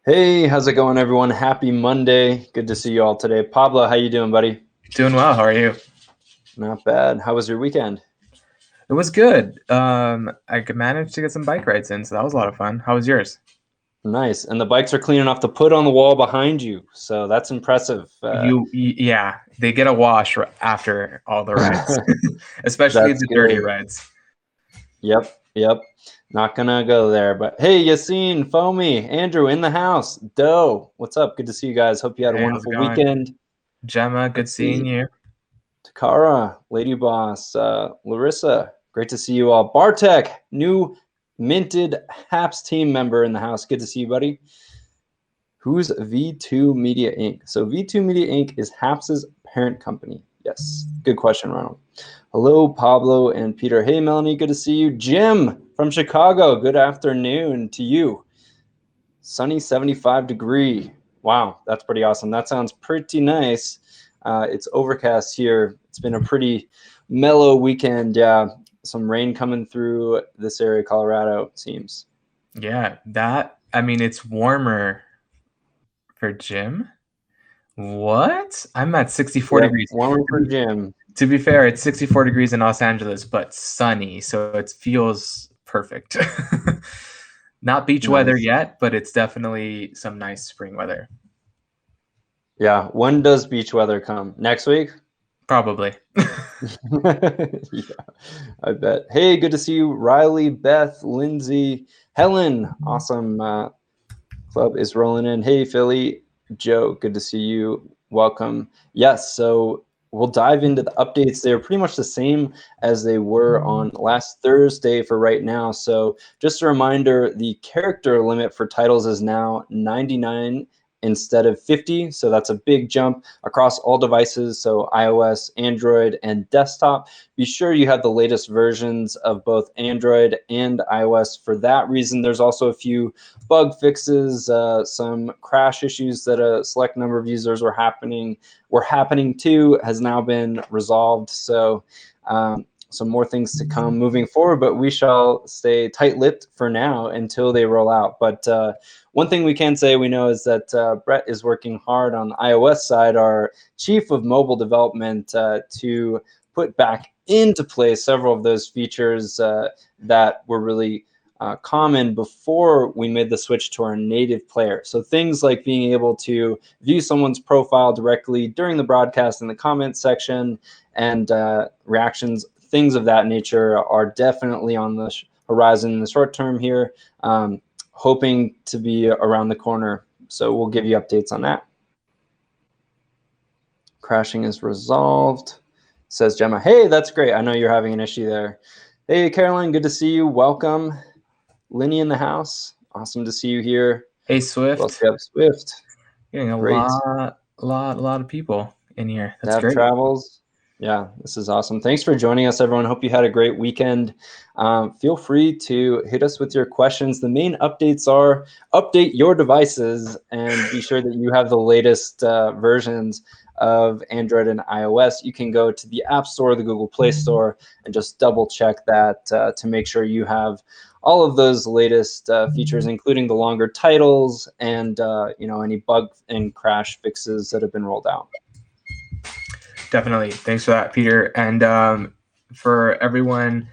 Hey, how's it going, everyone? Happy Monday. Good to see you all today. Pablo, how you doing, buddy? Doing well. How are you? Not bad. How was your weekend? It was good. I managed to get some bike rides in, so that was a lot of fun. How was yours? Nice. And the bikes are clean enough to put on the wall behind you, so that's impressive. Yeah, they get a wash after all the rides, especially That's the dirty good. rides. Yep. Not gonna go there, but hey, Yassine, Foamy, Andrew in the house. Doe, what's up? Good to see you guys. Hope you had a Hey, how's it wonderful going? weekend. Gemma, good Let's seeing see. you. Takara, Lady Boss, Larissa, great to see you all. Bartek, new minted Haps team member in the house. Good to see you, buddy. Who's V2 Media Inc? So V2 Media Inc is Haps's parent company. Yes, good question, Ronald. Hello, Pablo and Peter. Hey, Melanie, good to see you. Jim from Chicago, good afternoon to you. Sunny 75-degree. Wow, that's pretty awesome. That sounds pretty nice. It's overcast here. It's been a pretty mellow weekend. Yeah, some rain coming through this area, Colorado, it seems. Yeah, it's warmer for Jim. What? I'm at 64 Yep, degrees. warmer for Jim. To be fair, it's 64 degrees in Los Angeles, but sunny, so it feels perfect. Not beach weather Nice. yet, but it's definitely some nice spring weather. Yeah, when does beach weather come? Next week? Probably. Yeah, I bet. Hey, good to see you, Riley, Beth, Lindsay, Helen. Awesome. Club is rolling in. Hey, Philly, Joe, good to see you. Welcome. Yes, so we'll dive into the updates. They're pretty much the same as they were on last Thursday for right now. So just a reminder, the character limit for titles is now 99 instead of 50. So that's a big jump across all devices. So iOS, Android, and desktop. Be sure you have the latest versions of both Android and iOS. For that reason, there's also a few bug fixes, some crash issues that a select number of users were happening too, has now been resolved. So some more things to come moving forward, but we shall stay tight-lipped for now until they roll out. But one thing we can say we know is that Brett is working hard on the iOS side, our chief of mobile development, to put back into place several of those features that were really common before we made the switch to our native player. So things like being able to view someone's profile directly during the broadcast in the comments section and reactions, things of that nature are definitely on the horizon in the short term here, hoping to be around the corner. So we'll give you updates on that. Crashing is resolved, says Gemma. Hey, that's great. I know you're having an issue there. Hey, Caroline, good to see you. Welcome. Linny in the house. Awesome to see you here. Hey, Who else Swift. do we have? Swift. Getting a Great. lot of people in here. That's Nav great. Travels. Yeah, this is awesome. Thanks for joining us, everyone. Hope you had a great weekend. Feel free to hit us with your questions. The main updates are update your devices and be sure that you have the latest versions of Android and iOS. You can go to the App Store, the Google Play Store, and just double check that to make sure you have all of those latest features, including the longer titles and any bug and crash fixes that have been rolled out. Definitely. Thanks for that, Peter. And for everyone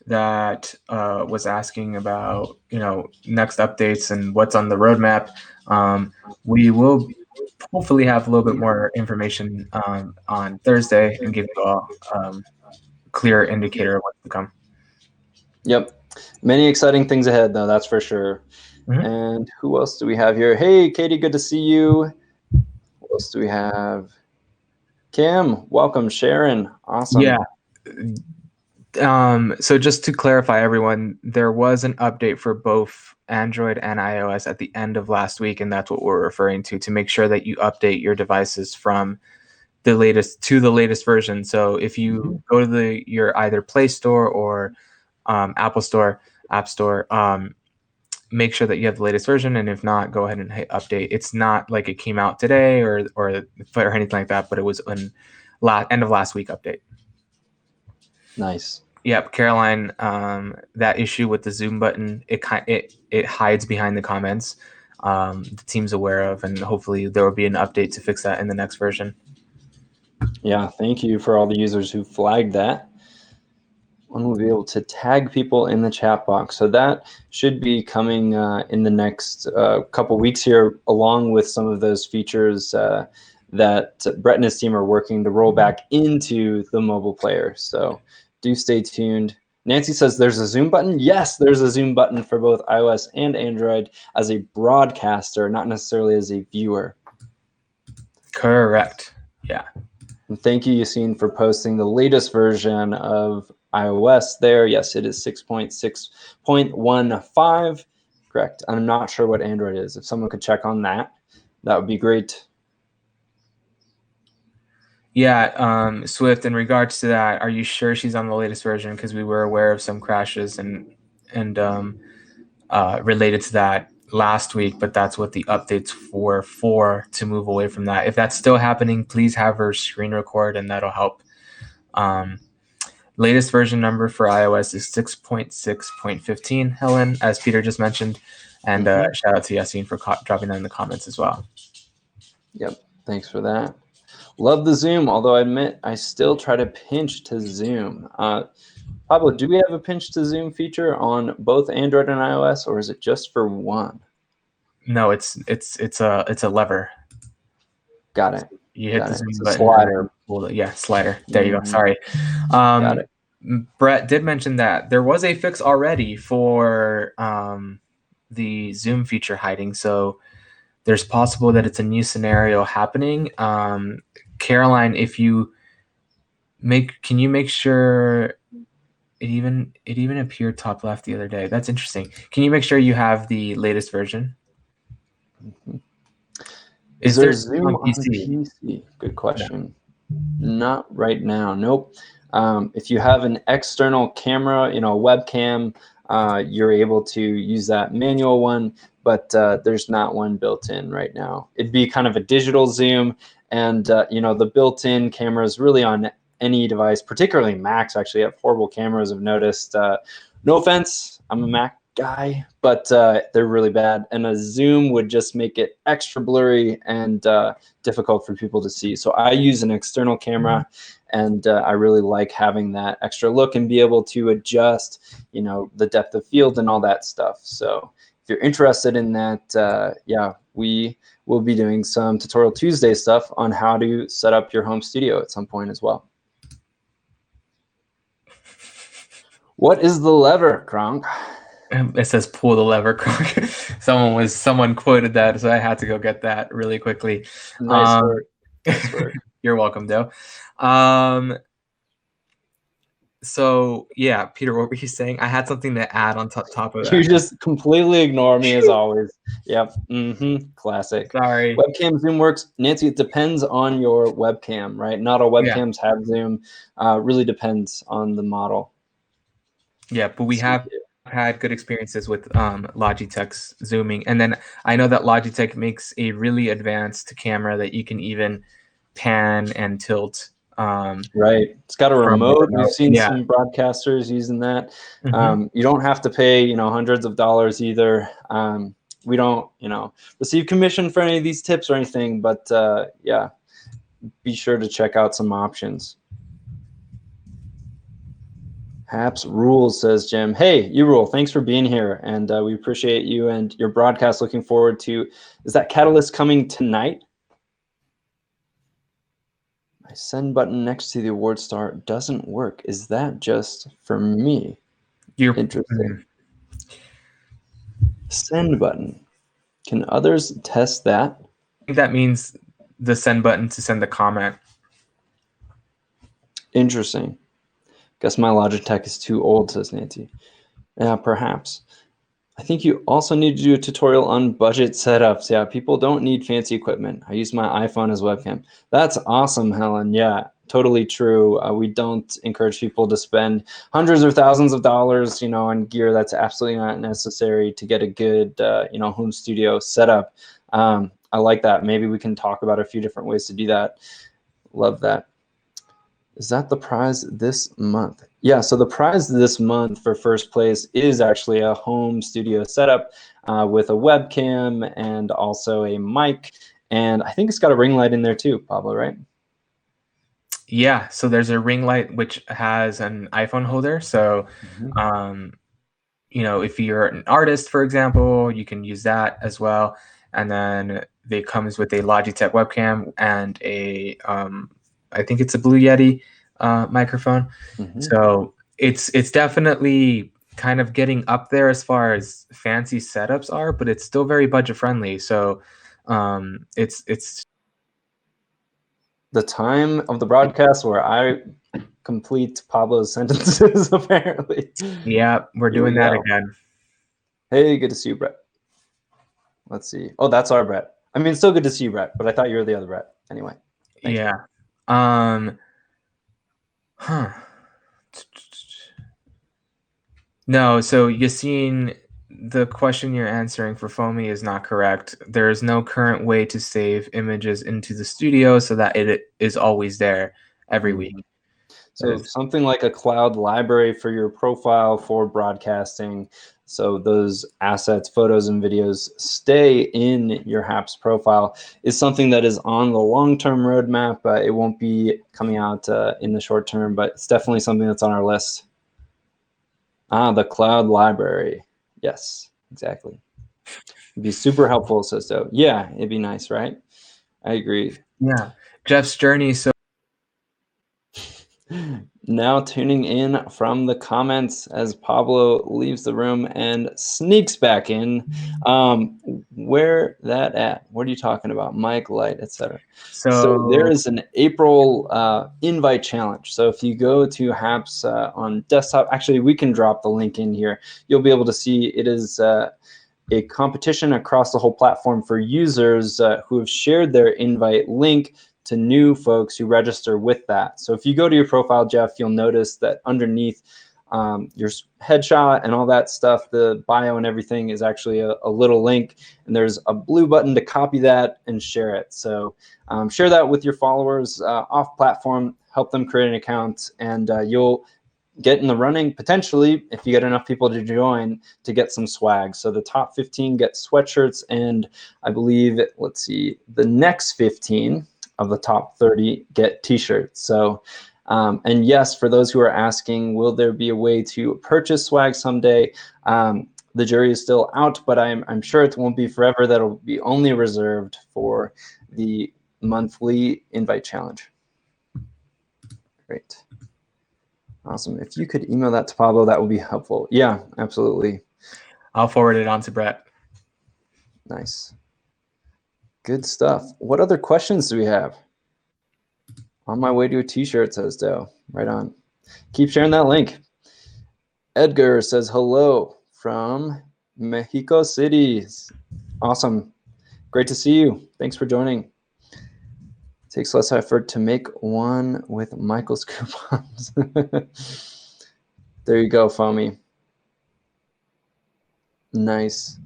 that was asking about, next updates and what's on the roadmap, we will hopefully have a little bit more information on Thursday and give you a clear indicator of what's to come. Yep. Many exciting things ahead, though, that's for sure. Mm-hmm. And who else do we have here? Hey, Katie, good to see you. Who else do we have? Kim, welcome. Sharon, awesome. Yeah. So just to clarify, everyone, there was an update for both Android and iOS at the end of last week, and that's what we're referring to make sure that you update your devices from the latest to the latest version. So if you go to your either Play Store or Apple Store, App Store, make sure that you have the latest version, and if not, go ahead and hit update. It's not like it came out today or anything like that, but it was in end of last week update. Nice. Yep, Caroline. That issue with the zoom button, it hides behind the comments. the team's aware of, and hopefully there will be an update to fix that in the next version. Yeah, thank you for all the users who flagged that. And we'll be able to tag people in the chat box. So that should be coming in the next couple weeks here, along with some of those features that Brett and his team are working to roll back into the mobile player. So do stay tuned. Nancy says there's a Zoom button. Yes, there's a Zoom button for both iOS and Android as a broadcaster, not necessarily as a viewer. Correct. Yeah. And thank you, Yassine, for posting the latest version of iOS there. Yes, it is 6.6.15. Correct. I'm not sure what Android is. If someone could check on that, that would be great. Yeah, Swift, in regards to that, are you sure she's on the latest version? Because we were aware of some crashes and related to that last week, but that's what the updates were for, to move away from that. If that's still happening, please have her screen record, and that'll help. Latest version number for iOS is 6.6.15, Helen, as Peter just mentioned. And shout out to Yassine for dropping that in the comments as well. Yep, thanks for that. Love the Zoom, although I admit I still try to pinch to zoom. Pablo, do we have a pinch to zoom feature on both Android and iOS, or is it just for one? No, it's a lever. Got it. You hit the zoom it's a button. slider. Yeah, slider. There you go. Sorry. Got it. Brett did mention that there was a fix already for the zoom feature hiding. So there's possible that it's a new scenario happening. Caroline, if you can you make sure it even appeared top left the other day? That's interesting. Can you make sure you have the latest version? Is there Zoom on PC? Good question. No. Not right now. Nope. If you have an external camera, a webcam, you're able to use that manual one, but there's not one built in right now. It'd be kind of a digital zoom, and the built-in cameras really on any device, particularly Macs, actually have horrible cameras, I've noticed. No offense, I'm a Mac guy, but they're really bad, and a zoom would just make it extra blurry and difficult for people to see. So I use an external camera, and I really like having that extra look and be able to adjust the depth of field and all that stuff. So if you're interested in that, yeah, we will be doing some Tutorial Tuesday stuff on how to set up your home studio at some point as well. What is the lever, Kronk? It says pull the lever, Kronk. Someone quoted that, so I had to go get that really quickly. Nice work. Nice work. You're welcome, though. So yeah, Peter, what were you saying? I had something to add on top of that. You just completely ignore me as always. Yep. Classic. Sorry. Webcam Zoom works. Nancy, it depends on your webcam, right? Not all webcams have Zoom. Really depends on the model. Yeah, but we have had good experiences with Logitech's zooming. And then I know that Logitech makes a really advanced camera that you can even pan and tilt. Right. It's got a remote. We've seen some broadcasters using that. You don't have to pay, hundreds of dollars either. We don't, receive commission for any of these tips or anything, but yeah, be sure to check out some options. Haps rules, says Jim. Hey, you rule. Thanks for being here, and we appreciate you and your broadcast. Looking forward to, is that Catalyst coming tonight? My send button next to the award star doesn't work. Is that just for me? Interesting. Send button. Can others test that? I think that means the send button to send the comment. Interesting. Guess my Logitech is too old, says Nancy. Yeah, perhaps. I think you also need to do a tutorial on budget setups. Yeah, people don't need fancy equipment. I use my iPhone as webcam. That's awesome, Helen. Yeah, totally true. We don't encourage people to spend hundreds or thousands of dollars, on gear that's absolutely not necessary to get a good, home studio setup. I like that. Maybe we can talk about a few different ways to do that. Love that. Is that the prize this month? Yeah, so the prize this month for first place is actually a home studio setup with a webcam and also a mic. And I think it's got a ring light in there too, Pablo, right? Yeah, so there's a ring light which has an iPhone holder. So, if you're an artist, for example, you can use that as well. And then it comes with a Logitech webcam and I think it's a Blue Yeti microphone. So it's definitely kind of getting up there as far as fancy setups are, but it's still very budget friendly. So it's the time of the broadcast where I complete Pablo's sentences, apparently. Yeah, we're doing that again. Hey, good to see you, Brett. Let's see. Oh, that's our Brett. I mean, it's still good to see you, Brett, but I thought you were the other Brett. Anyway. Thanks. Yeah. No, so Yassine, the question you're answering for Foamy is not correct. There is no current way to save images into the studio so that it is always there every week. So something like a cloud library for your profile for broadcasting. So those assets, photos, and videos stay in your Haps profile is something that is on the long-term roadmap. It won't be coming out in the short term, but it's definitely something that's on our list. The cloud library. Yes, exactly. It'd be super helpful, says Doe. Yeah, it'd be nice, right? I agree. Yeah. Jeff's journey. So now tuning in from the comments as Pablo leaves the room and sneaks back in. Where that at? What are you talking about? Mic, light, etc. So there is an April invite challenge. So if you go to Haps on desktop, actually we can drop the link in here. You'll be able to see it is a competition across the whole platform for users who have shared their invite link to new folks who register with that. So if you go to your profile, Jeff, you'll notice that underneath your headshot and all that stuff, the bio and everything is actually a little link, and there's a blue button to copy that and share it. So share that with your followers off platform, help them create an account, and you'll get in the running potentially if you get enough people to join to get some swag. So the top 15 get sweatshirts, and I believe, let's see, the next 15 of the top 30 get t-shirts. So and yes, for those who are asking, will there be a way to purchase swag someday? The jury is still out, but I'm sure it won't be forever. That'll be only reserved for the monthly invite challenge. Great. Awesome. If you could email that to Pablo, that would be helpful. Yeah, absolutely. I'll forward it on to Brett. Nice. Good stuff. What other questions do we have? On my way to a t-shirt, says Doe. Right on. Keep sharing that link. Edgar says hello from Mexico City. Awesome. Great to see you. Thanks for joining. Takes less effort to make one with Michael's coupons. There you go, Foamy. Nice.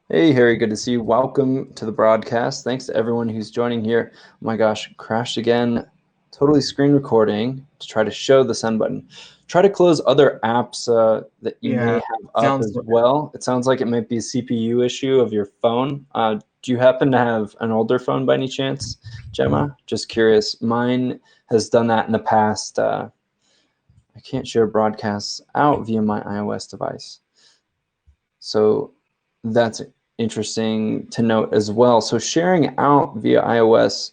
Hey, Harry, good to see you. Welcome to the broadcast. Thanks to everyone who's joining here. Oh my gosh, crashed again. Totally screen recording to try to show the send button. Try to close other apps that you may have up as well. It sounds like it might be a CPU issue of your phone. Do you happen to have an older phone by any chance, Gemma? Just curious. Mine has done that in the past. I can't share broadcasts out via my iOS device. So that's interesting to note as well. So sharing out via iOS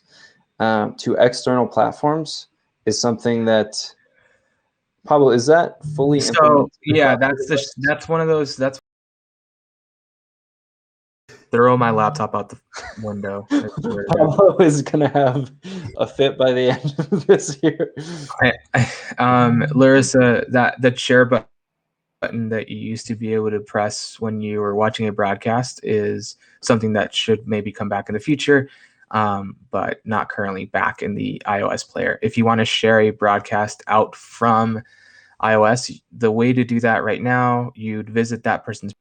to external platforms is something that, Pablo, is that fully implemented? Yeah, that's one of those. That's throw my laptop out the window. Pablo is gonna have a fit by the end of this year. Larissa, the share button that you used to be able to press when you were watching a broadcast is something that should maybe come back in the future, but not currently back in the iOS player. If you want to share a broadcast out from iOS, the way to do that right now, you'd visit that person's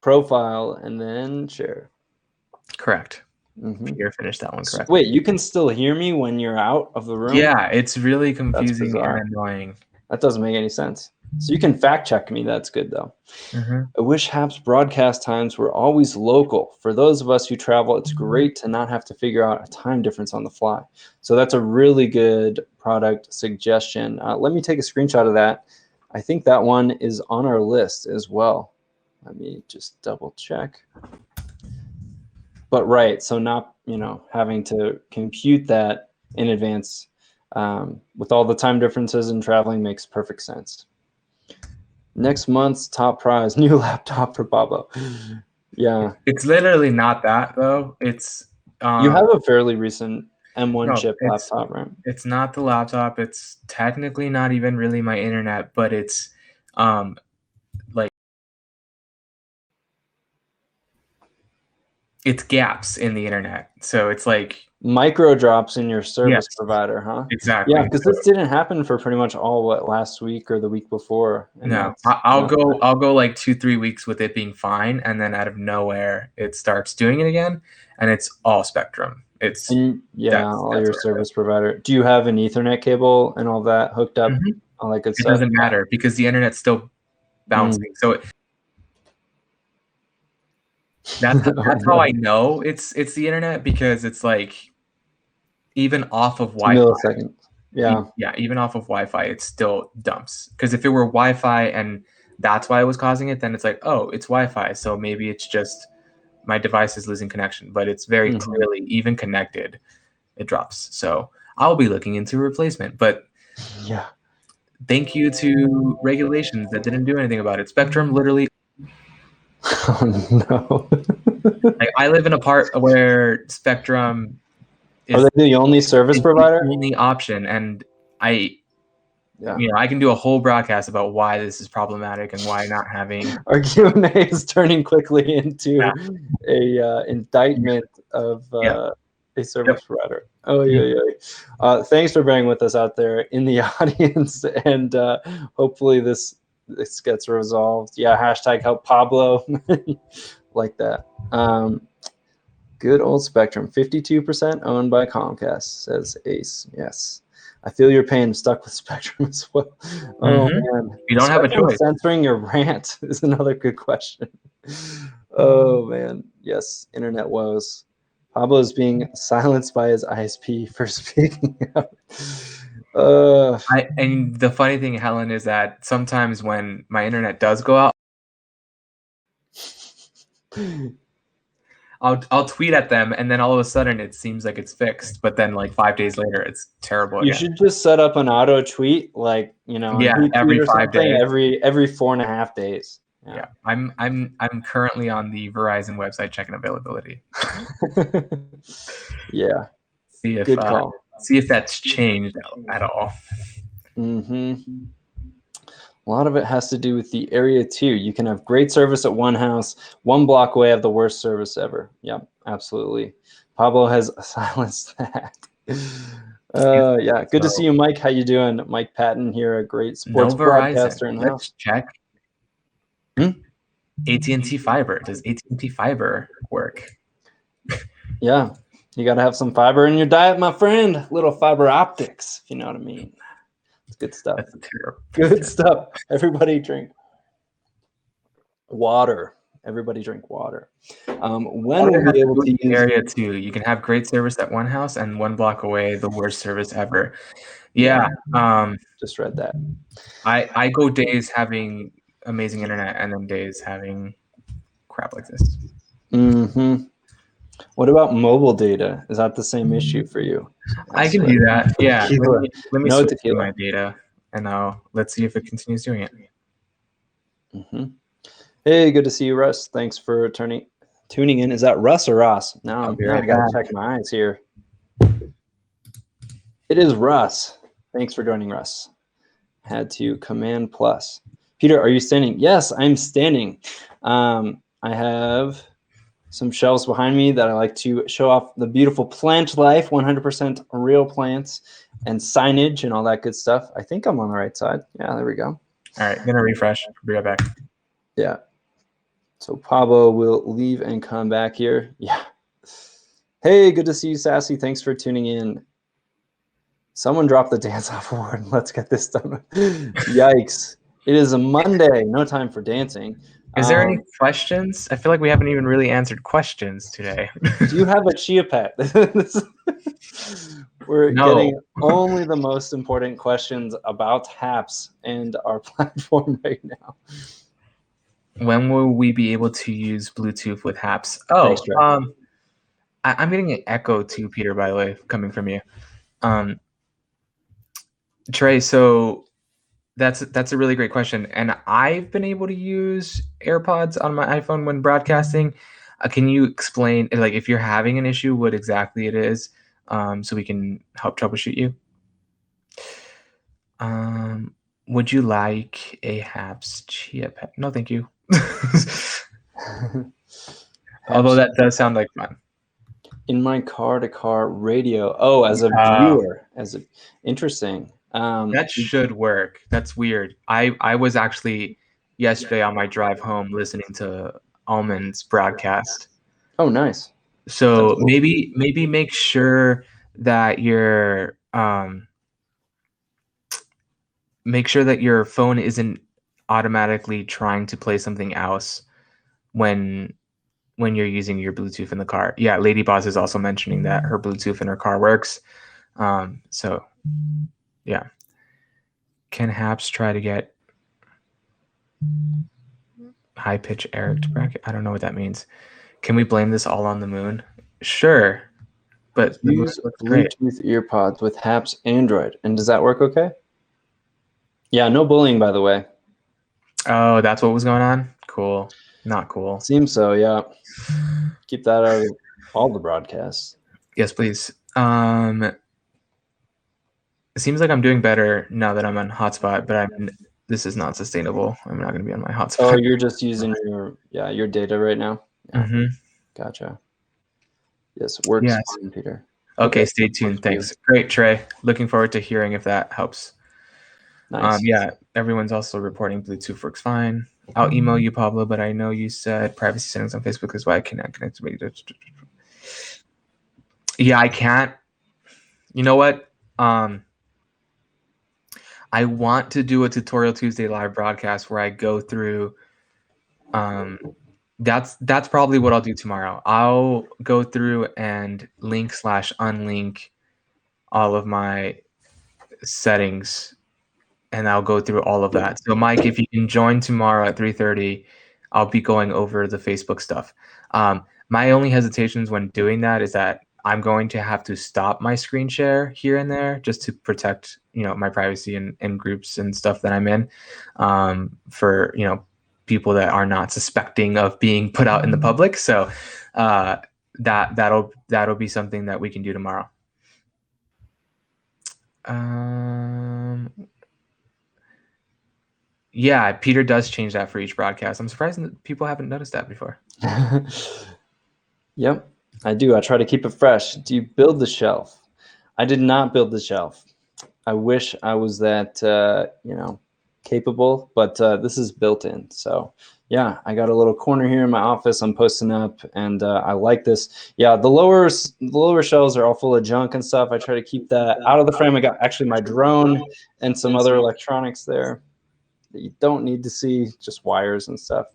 profile and then share. Correct. Peter finished that one So, correctly. wait, you can still hear me when you're out of the room? Yeah, it's really That's confusing bizarre. and annoying. That doesn't make any sense. So you can fact check me. That's good, though. I wish Haps broadcast times were always local. For those of us who travel, it's great to not have to figure out a time difference on the fly. So that's a really good product suggestion. Let me take a screenshot of that. I think that one is on our list as well. Let me just double check. But right, so not, having to compute that in advance with all the time differences and traveling makes perfect sense. Next month's top prize, new laptop for Pablo. Yeah. It's literally not that, though. It's You have a fairly recent M1 chip it's laptop, right? it's not the laptop. It's technically not even really my internet, but it's like it's gaps in the internet. So it's like Micro drops in your service Yes. provider, huh? exactly. Yeah, because this didn't happen for pretty much all last week or the week before. And No, that's I'll not go. I'll go like 2-3 weeks with it being fine, and then out of nowhere, it starts doing it again, and it's all Spectrum. It's And yeah, that's all what your it is. service provider. Do you have an Ethernet cable and all that hooked up? Mhm. All that good It stuff. doesn't matter because the internet's still bouncing. So that's how I know it's the internet, because it's like even off of Wi-Fi. Milliseconds. Yeah. Yeah, even off of Wi-Fi, it still dumps. Because if it were Wi-Fi and that's why it was causing it, then it's like, oh, it's Wi-Fi, so maybe it's just my device is losing connection. But it's very clearly, even connected, it drops. So I'll be looking into a replacement. But Yeah. thank you to regulations that didn't do anything about it. Spectrum literally. Oh no. Like, I live in a part where Spectrum Are they the only service provider? the only option, and I Yeah. I can do a whole broadcast about why this is problematic and why not having Our Q&A is turning quickly into a indictment of a service provider. Oh yeah. Thanks for bearing with us out there in the audience, and hopefully this gets resolved. Yeah, hashtag help Pablo, like that. Good old Spectrum, 52% owned by Comcast, says Ace. Yes. I feel your pain. I'm stuck with Spectrum as well. Oh man, you don't have a Spectrum choice. censoring your rant is another good question. Oh man, yes, internet woes. Pablo is being silenced by his ISP for speaking out. And the funny thing, Helen, is that sometimes when my internet does go out, I'll tweet at them, and then all of a sudden it seems like it's fixed, but then like 5 days later it's terrible You again. should just set up an auto tweet, like every 5 days, every 4.5 days. Yeah, I'm currently on the Verizon website checking availability. Yeah, See if good call. See if that's changed at all. A lot of it has to do with the area too. You can have great service at one house, 1 block away have the worst service ever. Yep, absolutely. Pablo has silenced that. Yeah, good to see you, Mike. How you doing? Mike Patton here, a great sports broadcaster in house. Let's check. AT&T Fiber. Does AT&T Fiber work? Yeah, you got to have some fiber in your diet, my friend. Little fiber optics, if you know what I mean. It's good stuff. That's terrible. Good stuff. Everybody drink water. Everybody drink water. When we'll be able to use area too. You can have great service at one house and 1 block away, the worst service ever. Yeah. Just read that. I go days having amazing internet and then days having crap like this. What about mobile data? Is that the same issue for you? I can do that. Yeah. Let me switch to my data, and let's see if it continues doing it. Hey, good to see you, Russ. Thanks for tuning in. Is that Russ or Ross? Now I gotta check my eyes here. It is Russ. Thanks for joining, Russ. Had to Command Plus. Peter, are you standing? Yes, I'm standing. I have some shelves behind me that I like to show off the beautiful plant life, 100% real plants, and signage and all that good stuff. I think I'm on the right side. Yeah, there we go. All right, I'm gonna refresh. Be right back. Yeah. So Pablo will leave and come back here. Yeah. Hey, good to see you, Sassy. Thanks for tuning in. Someone dropped the dance off award. Let's get this done. Yikes. It is a Monday. No time for dancing. Is there any questions? I feel like we haven't even really answered questions today. Do you have a chia pet? We're getting only the most important questions about Haps and our platform right now. When will we be able to use Bluetooth with Haps? Oh, Thanks, I'm getting an echo too, Peter, by the way, coming from you. Trey, so that's a really great question. And I've been able to use AirPods on my iPhone when broadcasting. Can you explain, like, if you're having an issue, what exactly it is, so we can help troubleshoot you? Would you like a Haps chia pet? No, thank you. Although that does sound like fun. In my car-to-car radio. Oh, as a viewer, interesting. That should work. That's weird. I was actually yesterday on my drive home listening to Almond's broadcast. Oh, nice. So cool. maybe make sure that your phone isn't automatically trying to play something else when you're using your Bluetooth in the car. Yeah, Lady Boss is also mentioning that her Bluetooth in her car works. So yeah. Can Haps try to get high pitch Eric to bracket? I don't know what that means. Can we blame this all on the moon? Sure, but use Bluetooth earpods with Haps Android, and does that work okay? Yeah, no bullying, by the way. Oh, that's what was going on? Cool. Not cool. Seems so, yeah. Keep that out of all the broadcasts. Yes, please. It seems like I'm doing better now that I'm on hotspot, but this is not sustainable. I'm not going to be on my hotspot. Oh, you're just using your data right now? Yeah. Mm-hmm. Gotcha. Yes, works fine, Peter. Okay, stay tuned. Thanks. Great, Trey. Looking forward to hearing if that helps. Nice. Yeah, everyone's also reporting Bluetooth works fine. I'll email you, Pablo, but I know you said privacy settings on Facebook is why I cannot connect to me. Yeah, I can't. You know what? I want to do a Tutorial Tuesday live broadcast where I go through. That's probably what I'll do tomorrow. I'll go through and link/unlink all of my settings, and I'll go through all of that. So, Mike, if you can join tomorrow at 3:30, I'll be going over the Facebook stuff. My only hesitations when doing that is that I'm going to have to stop my screen share here and there just to protect, my privacy and groups and stuff that I'm in, for, people that are not suspecting of being put out in the public. So that'll be something that we can do tomorrow. Yeah, Peter does change that for each broadcast. I'm surprised that people haven't noticed that before. Yep, I do. I try to keep it fresh. Do you build the shelf? I did not build the shelf. I wish I was that, capable, but this is built in. So yeah, I got a little corner here in my office. I'm posting up, and I like this. Yeah, the lower shelves are all full of junk and stuff. I try to keep that out of the frame. I got actually my drone and some other electronics there that you don't need to see, just wires and stuff.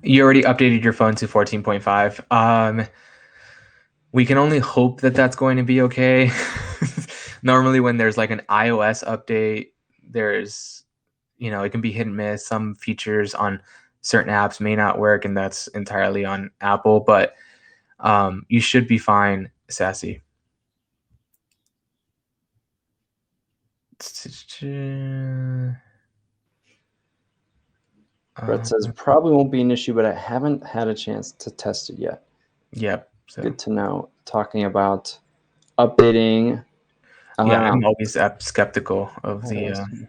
You already updated your phone to 14.5. We can only hope that that's going to be okay. Normally when there's like an iOS update, there's, it can be hit and miss. Some features on certain apps may not work, and that's entirely on Apple, but you should be fine, Sassy. Brett says probably won't be an issue, but I haven't had a chance to test it yet. Yep. So. Good to know. Talking about updating. Yeah, I'm always skeptical of the.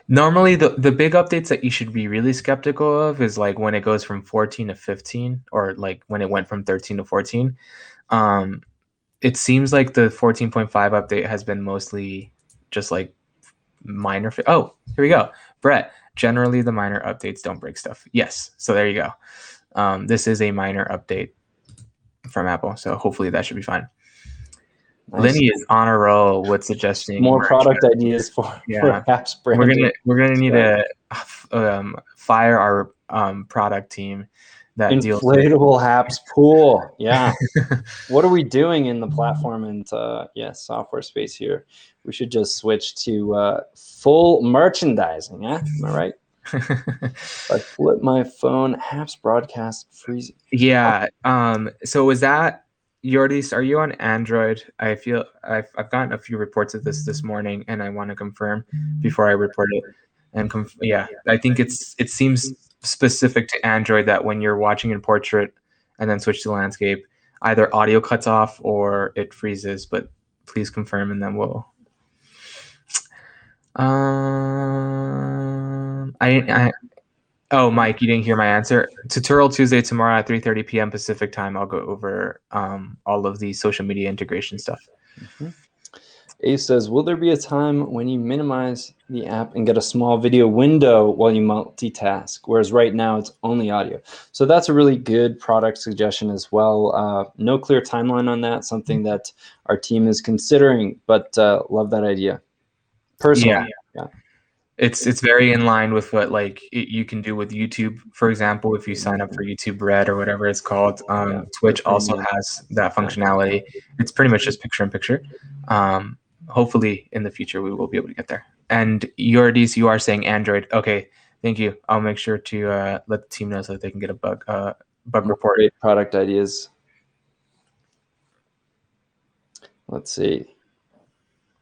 Normally, the big updates that you should be really skeptical of is like when it goes from 14 to 15, or like when it went from 13 to 14. It seems like the 14.5 update has been mostly just like minor. Oh, here we go. Brett, generally the minor updates don't break stuff. Yes. So there you go. this is a minor update from Apple, so hopefully that should be fine. Nice. Lenny is on a roll with suggesting more product ideas for Haps branding. We're gonna need to fire our product team that inflatable Haps pool. Yeah. What are we doing in the platform and software space here? We should just switch to full merchandising. Yeah, am I right? I flip my phone. Haps broadcast freezing. Yeah. So is that Yordis? Are you on Android? I feel I've gotten a few reports of this morning, and I want to confirm before I report it. And I think it seems specific to Android that when you're watching in portrait and then switch to landscape, either audio cuts off or it freezes. But please confirm, and then we'll. Oh, Mike, you didn't hear my answer. Tutorial Tuesday tomorrow at 3:30 p.m. Pacific time. I'll go over all of the social media integration stuff. Mm-hmm. Ace says, will there be a time when you minimize the app and get a small video window while you multitask, whereas right now it's only audio? So that's a really good product suggestion as well. No clear timeline on that, something that our team is considering, but love that idea. Personally, yeah. It's very in line with what you can do with YouTube, for example, if you sign up for YouTube Red or whatever it's called. Twitch also has that functionality. It's pretty much just picture in picture. Hopefully in the future we will be able to get there. And Yordis, you are saying Android. Okay, thank you. I'll make sure to let the team know so that they can get a bug report. Great product ideas. Let's see.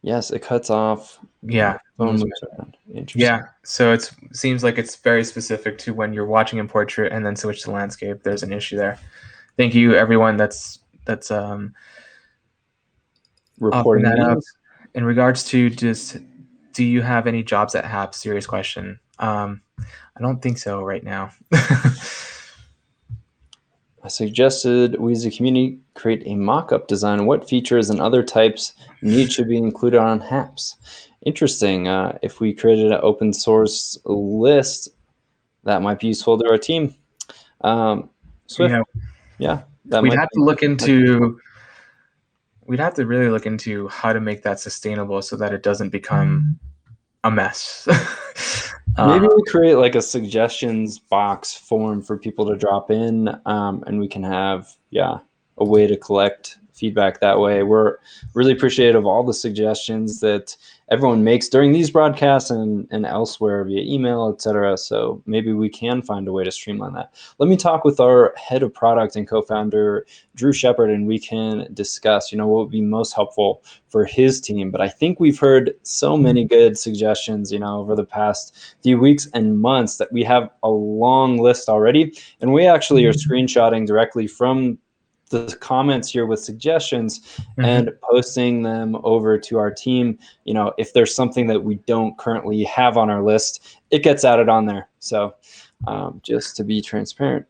Yes, it cuts off. Yeah. Interesting. Yeah. So it seems like it's very specific to when you're watching in portrait and then switch to landscape. There's an issue there. Thank you, everyone. That's reporting that up. In regards to just, do you have any jobs at Haps? Serious question. I don't think so right now. I suggested we as a community create a mock-up design. What features and other types should be included on Haps? Interesting. If we created an open source list, that might be useful to our team. Swift. Yeah. We'd have to look into. We'd have to really look into how to make that sustainable so that it doesn't become a mess. Maybe we create like a suggestions box form for people to drop in, and we can have a way to collect feedback that way. We're really appreciative of all the suggestions that everyone makes during these broadcasts and elsewhere via email, etc. So maybe we can find a way to streamline that. Let me talk with our head of product and co-founder, Drew Shepard, and we can discuss, what would be most helpful for his team. But I think we've heard so many good suggestions, over the past few weeks and months that we have a long list already. And we actually are screenshotting directly from the comments here with suggestions and posting them over to our team. If there's something that we don't currently have on our list, it gets added on there. So just to be transparent,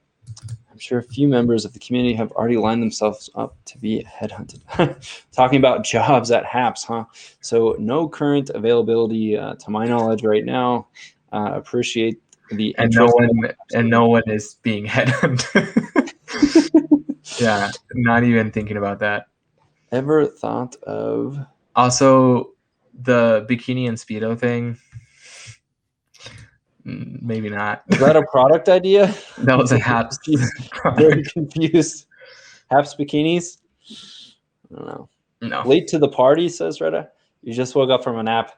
I'm sure a few members of the community have already lined themselves up to be headhunted. Talking about jobs at Haps, huh? So no current availability to my knowledge right now. Appreciate the interest. And no one is being headhunted. Yeah, not even thinking about that. Ever thought of also the bikini and Speedo thing? Maybe not. Is that a product idea? That was a Haps. Very confused. Haps bikinis? I don't know. No. Late to the party, says Retta. You just woke up from a nap.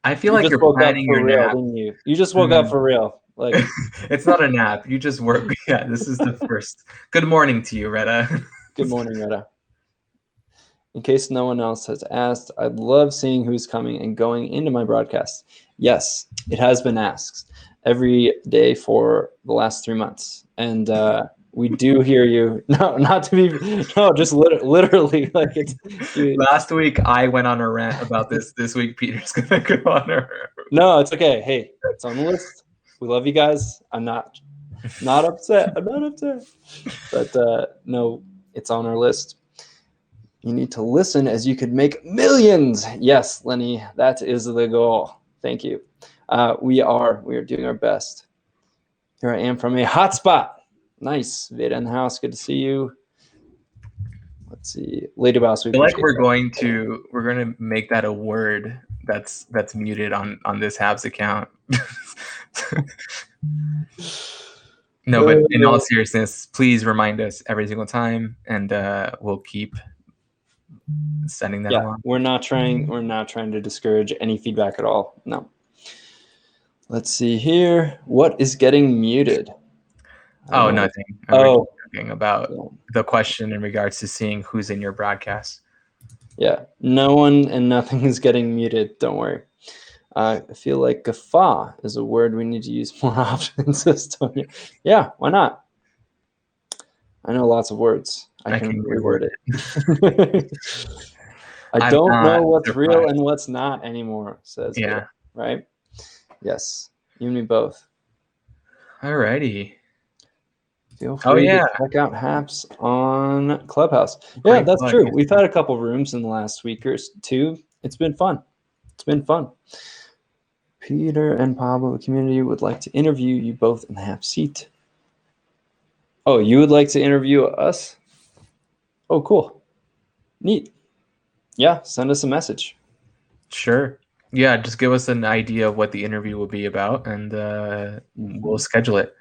I feel like you're planning your real, nap. Didn't you? You just woke up for real. Like it's not a nap. You just work. Yeah, this is the first. Good morning to you, Retta. Good morning, Retta. In case no one else has asked, I'd love seeing who's coming and going into my broadcast. Yes, it has been asked every day for the last 3 months. And we do hear you. Just literally. Like it's. Dude. Last week, I went on a rant about this. This week, Peter's going to go on a rant. No, it's okay. Hey, it's on the list. We love you guys. I'm not upset. I'm not upset. But no, it's on our list. You need to listen as you could make millions. Yes, Lenny, that is the goal. Thank you. We are doing our best. Here I am from a hotspot. Nice. Veda in the house. Good to see you. Let's see. Lady Boss, we I feel like appreciate we're going to make that a word that's muted on this Haps account. No, but in all seriousness, please remind us every single time, and we'll keep sending that along. We're not trying to discourage any feedback at all. No. Let's see here. What is getting muted? Oh, nothing. Oh, talking about the question in regards to seeing who's in your broadcast. Yeah, no one and nothing is getting muted. Don't worry. I feel like guffaw is a word we need to use more often, Sistonia. Yeah, why not? I know lots of words. I can reword it. I don't know what's real and what's not anymore, says Veda, right? Yes, you and me both. Alrighty. Feel free to check out Haps on Clubhouse. Yeah, that's true. We've had a couple rooms in the last week or two. It's been fun. Peter and Pablo, the community would like to interview you both in the Haps seat. Oh, you would like to interview us? Oh, cool. Neat. Yeah, send us a message. Sure. Yeah, just give us an idea of what the interview will be about, and we'll schedule it.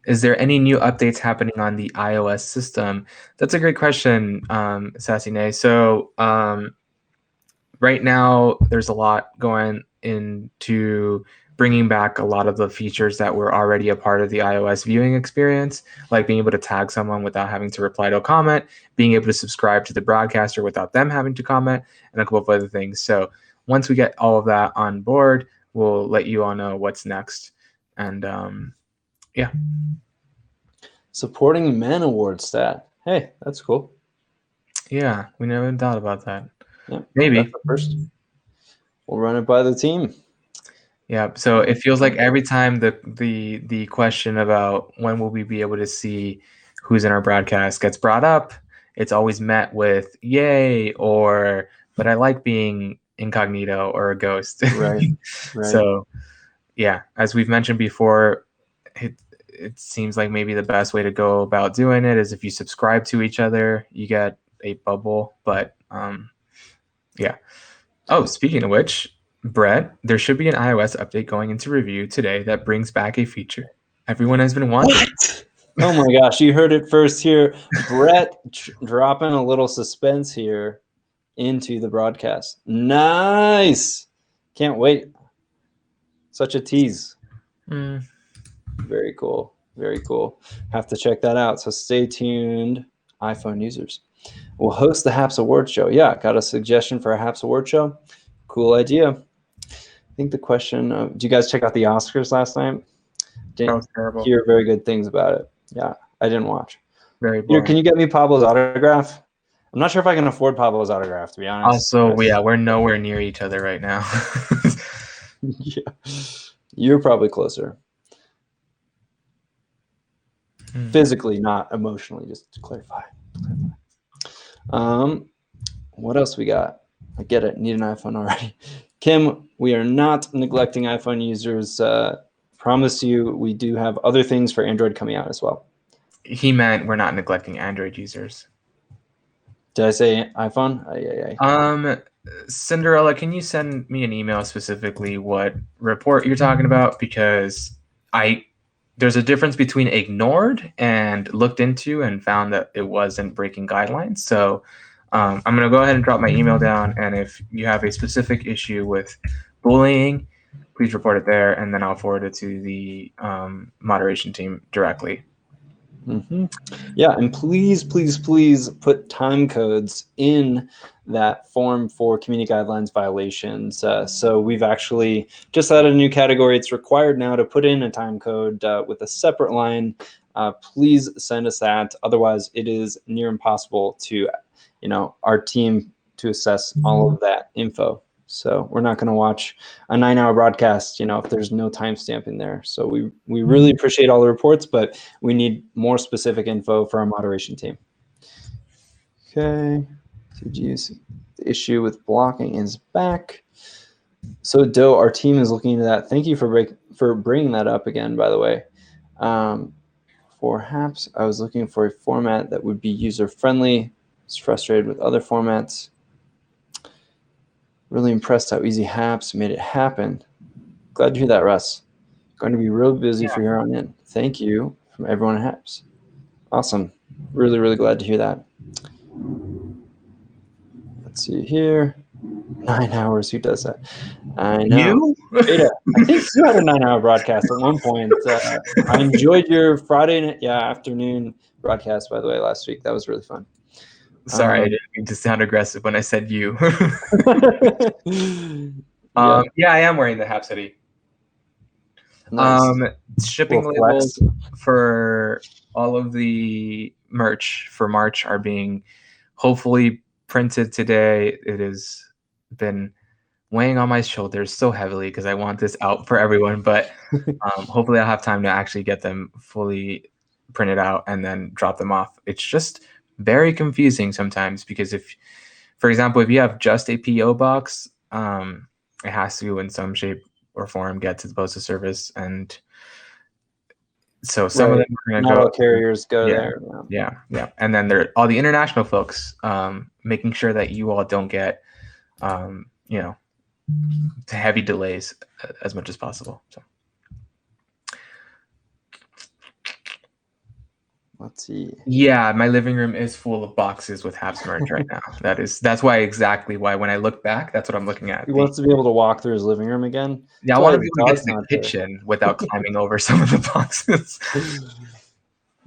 Is there any new updates happening on the iOS system? That's a great question, Sassine. So right now, there's a lot going into bringing back a lot of the features that were already a part of the iOS viewing experience, like being able to tag someone without having to reply to a comment, being able to subscribe to the broadcaster without them having to comment, and a couple of other things. So once we get all of that on board, we'll let you all know what's next. And yeah. Supporting Men Award stat. Hey, that's cool. Yeah, we never thought about that. Yeah, maybe first. We'll run it by the team. Yeah, so it feels like every time the question about when will we be able to see who's in our broadcast gets brought up, it's always met with yay or but I like being incognito or a ghost. Right. So yeah, as we've mentioned before, it seems like maybe the best way to go about doing it is if you subscribe to each other, you get a bubble. But yeah. Oh, speaking of which, Brett, there should be an iOS update going into review today that brings back a feature everyone has been wanting. What? Oh my gosh, you heard it first here. Brett dropping a little suspense here into the broadcast. Nice. Can't wait. Such a tease. Very cool. Very cool. Have to check that out. So stay tuned, iPhone users. We'll host the Haps Award Show. Yeah, got a suggestion for a Haps Award Show? Cool idea. I think the question, did you guys check out the Oscars last night? Didn't hear very good things about it. Yeah, I didn't watch. Very boring. Can you get me Pablo's autograph? I'm not sure if I can afford Pablo's autograph, to be honest. Also, yeah, we're nowhere near each other right now. Yeah, you're probably closer. Physically, not emotionally, just to clarify. What else we got? I get it. Need an iPhone already. Kim, we are not neglecting iPhone users. Promise you, we do have other things for Android coming out as well. He meant we're not neglecting Android users. Did I say iPhone? Cinderella, can you send me an email specifically what report you're talking about? Because there's a difference between ignored and looked into and found that it wasn't breaking guidelines. So I'm going to go ahead and drop my email down. And if you have a specific issue with bullying, please report it there. And then I'll forward it to the moderation team directly. Yeah, and please put time codes in that form for community guidelines violations. So we've actually just added a new category. It's required now to put in a time code with a separate line. Please send us that. Otherwise, it is near impossible to, our team to assess all of that info. So we're not going to watch a 9-hour broadcast, if there's no timestamp in there. So we really appreciate all the reports, but we need more specific info for our moderation team. Okay. The issue with blocking is back. So Doe, our team is looking into that. Thank you for bringing that up again, by the way. for Haps. I was looking for a format that would be user-friendly. I was frustrated with other formats. Really impressed how easy Haps made it happen. Glad to hear that, Russ. Going to be real busy for here on in. Thank you from everyone at Haps. Awesome. Really, really glad to hear that. Let's see here. 9 hours. Who does that? I know. You? Beta, I think you had a 9-hour broadcast at one point. I enjoyed your Friday afternoon broadcast, by the way, last week. That was really fun. Sorry, I didn't mean to sound aggressive when I said you. Yeah, I am wearing the Haps hoodie. Nice. Shipping labels for all of the merch for March are being hopefully printed today. It has been weighing on my shoulders so heavily because I want this out for everyone, but hopefully I'll have time to actually get them fully printed out and then drop them off. It's just very confusing sometimes because if, for example, if you have just a PO box, it has to in some shape or form get to the postal service, and so some of them are going to go. Not all carriers go there. Yeah. And then there all the international folks, making sure that you all don't get, heavy delays as much as possible. So. Let's see. Yeah, my living room is full of boxes with Haps merch right now. That's exactly why when I look back, that's what I'm looking at. He wants to be able to walk through his living room again. Yeah, I want to be able to get to the kitchen without climbing over some of the boxes.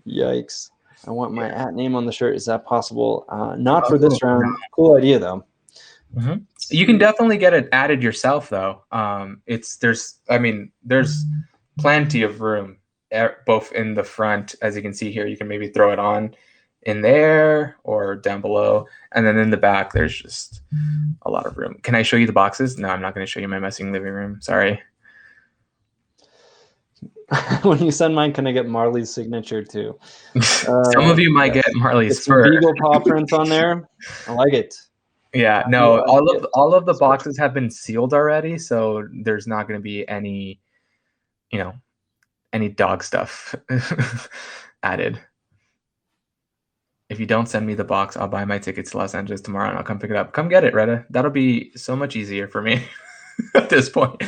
Yikes. I want my @name on the shirt. Is that possible? Not for this round. No. Cool idea, though. Mm-hmm. You can definitely get it added yourself, though. There's plenty of room, both in the front, as you can see here. You can maybe throw it on in there or down below, and then in the back, there's just a lot of room. Can I show you the boxes? No, I'm not going to show you my messing living room. Sorry. When you send mine, can I get Marley's signature too? Some of you might get Marley's fur. Beagle paw prints on there. I like it. Yeah, no, all of the boxes have been sealed already, so there's not going to be any, any dog stuff added. If you don't send me the box, I'll buy my tickets to Los Angeles tomorrow and I'll come pick it up. Come get it, Retta. That'll be so much easier for me at this point.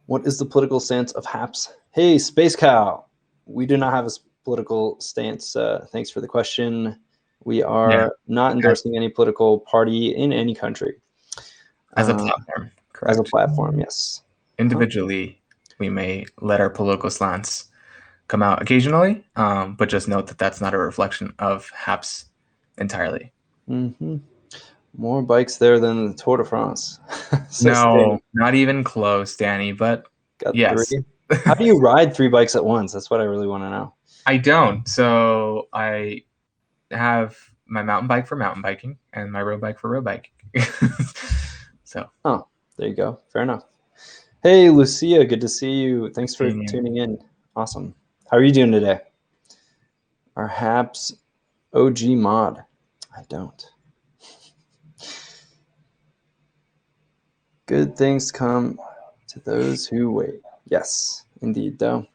What is the political stance of Haps? Hey, Space Cow. We do not have a political stance. Thanks for the question. We are not endorsing any political party in any country. As a platform, correct. As a platform, yes. Individually, we may let our political slants come out occasionally, but just note that that's not a reflection of Haps entirely. Mm-hmm. More bikes there than the Tour de France. No, not even close, Danny, but yes. 3. How do you ride 3 bikes at once? That's what I really want to know. I don't. So I have my mountain bike for mountain biking and my road bike for road biking. So. Oh, there you go. Fair enough. Hey, Lucia, good to see you. Thanks for tuning in. Awesome. How are you doing today? Our Haps OG mod. I don't. Good things come to those who wait. Yes, indeed, though.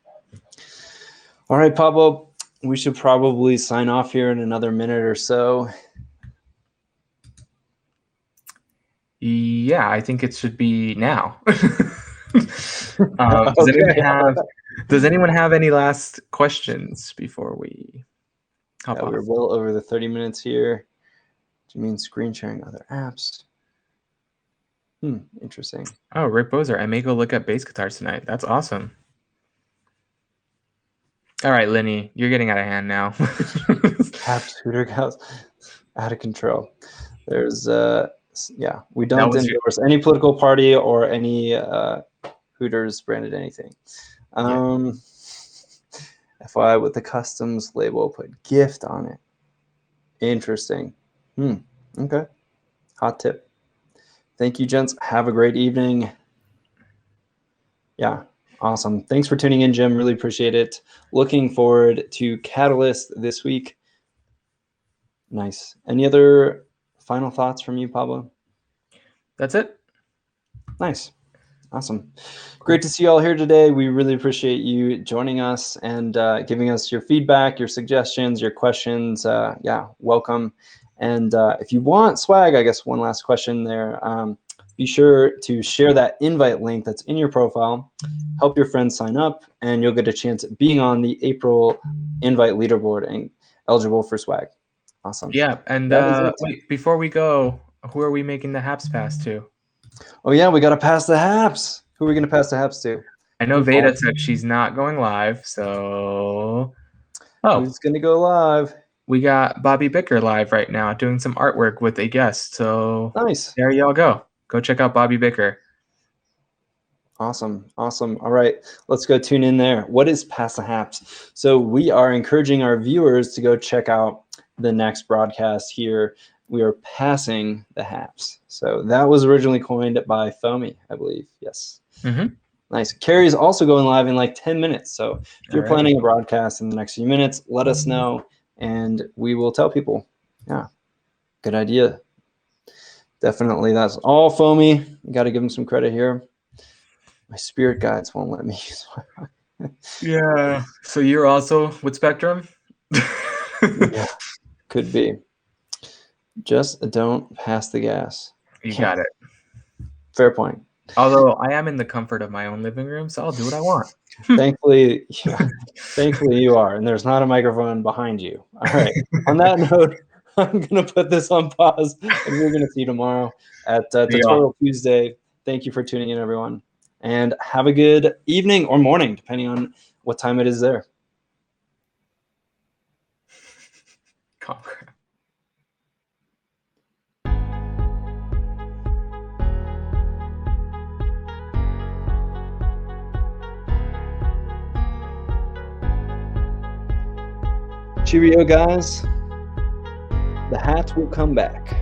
All right, Pablo, we should probably sign off here in another minute or so. Yeah, I think it should be now. Does anyone have any last questions before we hop off? We're well over the 30 minutes here. Do you mean screen sharing other apps? Interesting. Oh, Rick Bozer, I may go look at bass guitars tonight. That's awesome. All right, Lenny, you're getting out of hand now. Haps Hooter Cows out of control. There's we don't endorse any political party or any Hooters branded anything. FYI, with the customs label, put gift on it. Interesting. Okay. Hot tip. Thank you, gents. Have a great evening. Yeah, awesome. Thanks for tuning in, Jim. Really appreciate it. Looking forward to Catalyst this week. Nice. Any other final thoughts from you, Pablo? That's it. Nice. Awesome. Great to see you all here today. We really appreciate you joining us and giving us your feedback, your suggestions, your questions. Yeah, welcome. And if you want swag, I guess one last question there. Be sure to share that invite link that's in your profile. Help your friends sign up, and you'll get a chance at being on the April invite leaderboard and eligible for swag. Awesome. Yeah, and wait, before we go, who are we making the Haps pass to? Oh yeah, we got to pass the Haps. Who are we going to pass the Haps to? I know Veda said she's not going live, so... Oh. Who's going to go live? We got Bobby Bicker live right now doing some artwork with a guest. So nice. There y'all go. Go check out Bobby Bicker. Awesome. Awesome. All right, let's go tune in there. What is Pass the Haps? So we are encouraging our viewers to go check out the next broadcast here. We are passing the Haps. So that was originally coined by Foamy, I believe. Yes. Mm-hmm. Nice. Carrie's also going live in like 10 minutes. So if you're planning a broadcast in the next few minutes, let us know and we will tell people. Yeah, good idea. Definitely. That's all Foamy. Got to give him some credit here. My spirit guides won't let me use my... Yeah. So you're also with Spectrum? Yeah, could be. Just don't pass the gas. You got it. Fair point. Although I am in the comfort of my own living room, so I'll do what I want. Thankfully, thankfully you are, and there's not a microphone behind you. All right. On that note, I'm going to put this on pause, and we're going to see you tomorrow at Tutorial Tuesday. Thank you for tuning in, everyone, and have a good evening or morning, depending on what time it is there. Cheerio, guys. The hats will come back.